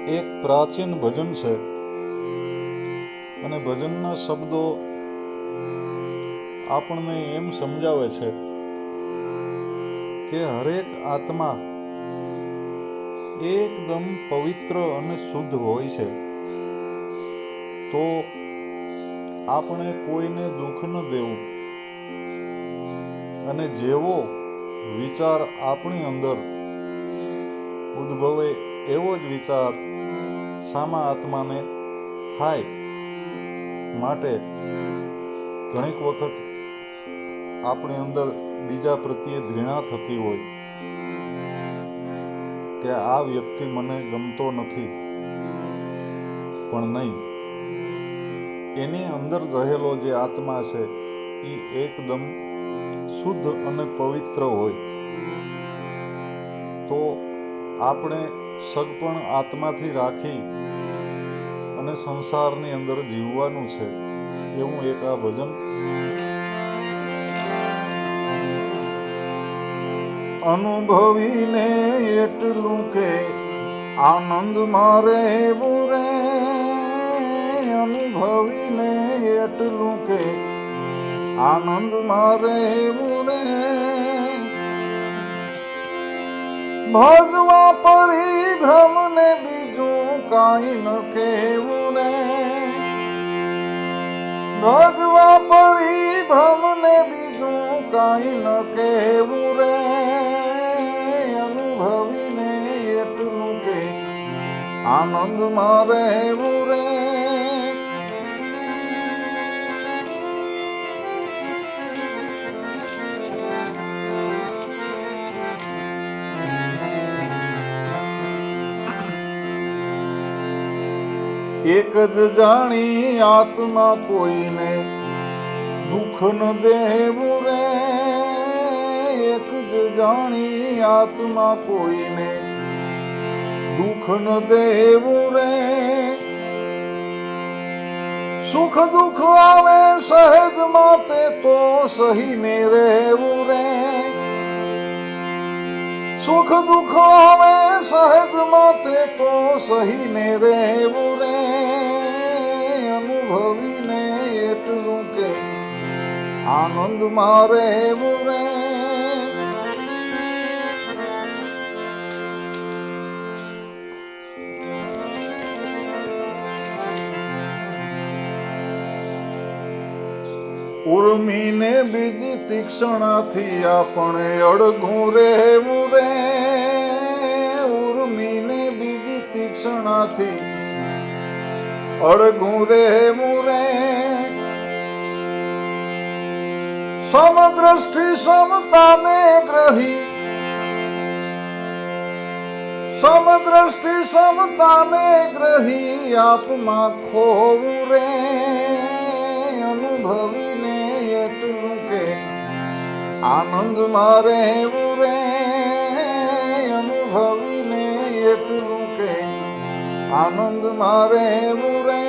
એક પ્રાચીન ભજન છે અને ભજનના શબ્દો આપણને એમ સમજાવે છે કે હરેક આત્મા એકદમ પવિત્ર અને શુદ્ધ હોય છે. તો આપણે કોઈને દુઃખ ન દેવું અને જેવો વિચાર આપણી અંદર ઉદ્ભવે એવો જ વિચાર સામા આત્માને થાય. માટે ઘણીક વખત આપણી અંદર બીજા પ્રત્યે ઘૃણા થતી હોય કે આ વ્યક્તિ મને ગમતો નથી, પણ નહીં, એની અંદર રહેલો જે આત્મા છે એ એકદમ શુદ્ધ અને પવિત્ર હોય. તો આપણે સગપણ આત્માથી રાખી અને સંસારની અંદર જીવવાનું છે એવું એક આ ભજન. અનુભવીને એટલું કે આનંદ મારે એવું રે, અનુભવીને એટલું કે આનંદ મારે એવું રે, ભજવા પરિભ્રમ ને બીજું કાંઈ ન કેવું રે, ભજવા પરિભ્રમ ને બીજું કાંઈ ન કેવું રે, અનુભવીને એટલું કે આનંદ મારે એવું રે. એક જ જાણી આત્મા કોઈને દુઃખ ન દેવું રે, એક જ જાણી આત્મા કોઈને દુઃખ ન દેવું રે, સુખ દુઃખ આવે સહેજ માતે તો સહીને રહેવું રે, સુખ દુઃખ આવે સહેજ માતે તો સહીને રહેવું રે, અનુભવીને એટલું કે આનંદ મારે એવું રે. ઉર્મીને બીજી તીક્ષણાથી આપણે અડગું રહેવું રે, ઉર્મીને બીજી તીક્ષણાથી અડગું રહેવું રે, સમદ્રષ્ટિ સમતાને ગ્રહી, સમદ્રષ્ટિ સમતાને ગ્રહી આપમાં ખોવું રે, અનુભવીને એટલું કે આનંદ મારે એવું રે, અનુભવીને એટલું કે આનંદ મારે એવું રે.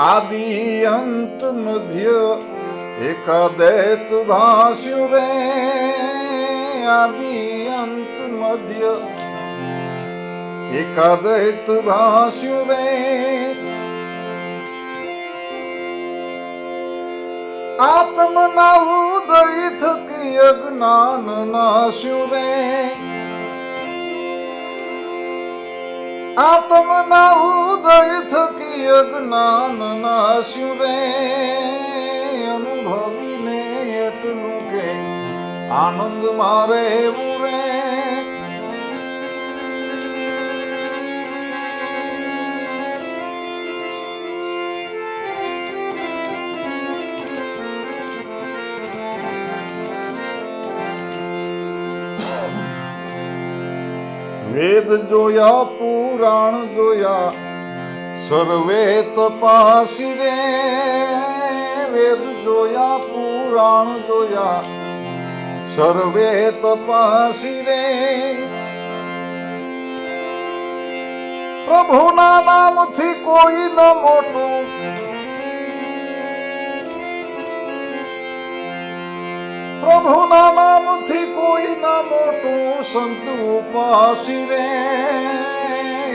આદિ અંત મધ્ય એકાદૈત ભાસ્યું રે, આદિ અંત મધ્ય એકાદૈત ભાસ્યું રે, આત્મના ઉદય થકી અજ્ઞાન નાશ્યું રે, આત્મના ઉદય થકી અજ્ઞાન નાશ્યું રે, અનુભવીને એટલું કે આનંદ મારે એવું રે. વેદ જોયા પુરાણ જોયા સર્વે તપાસી રે, વેદ જોયા પુરાણ જોયા સર્વે તપાસી રે, પ્રભુના નામથી કોઈ ન મોટું પ્રભુના નામથી કોઈ ના મોટું સંત ઉપાસી રે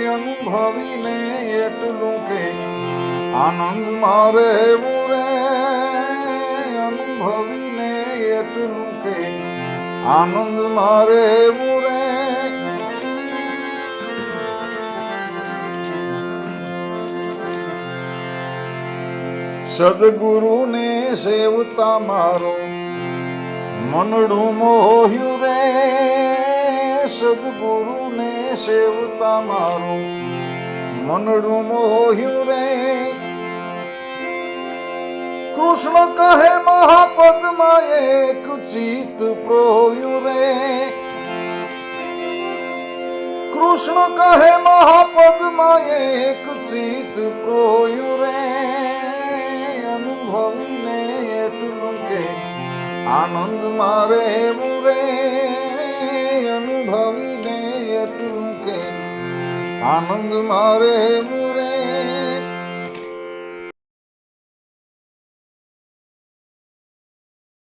અનુભવીને એટલું કે આનંદ મારે રે અનુભવીને એટલું કે આનંદ મારે રે સદગુરુને સેવતા મારો મનડું મોહ્યું રે સદગુરુને સેવતા મારું મનડું મોહ્યું રે કૃષ્ણ કહે મહાપદમાં એક ચિત્ત પ્રોયું રે કૃષ્ણ કહે મહાપદમાં એક ચિત્ત પ્રોયું રે અનુભવીને એટલું કે આનંદ મારે રે અનુભવીને એટલું કે આનંદ મારે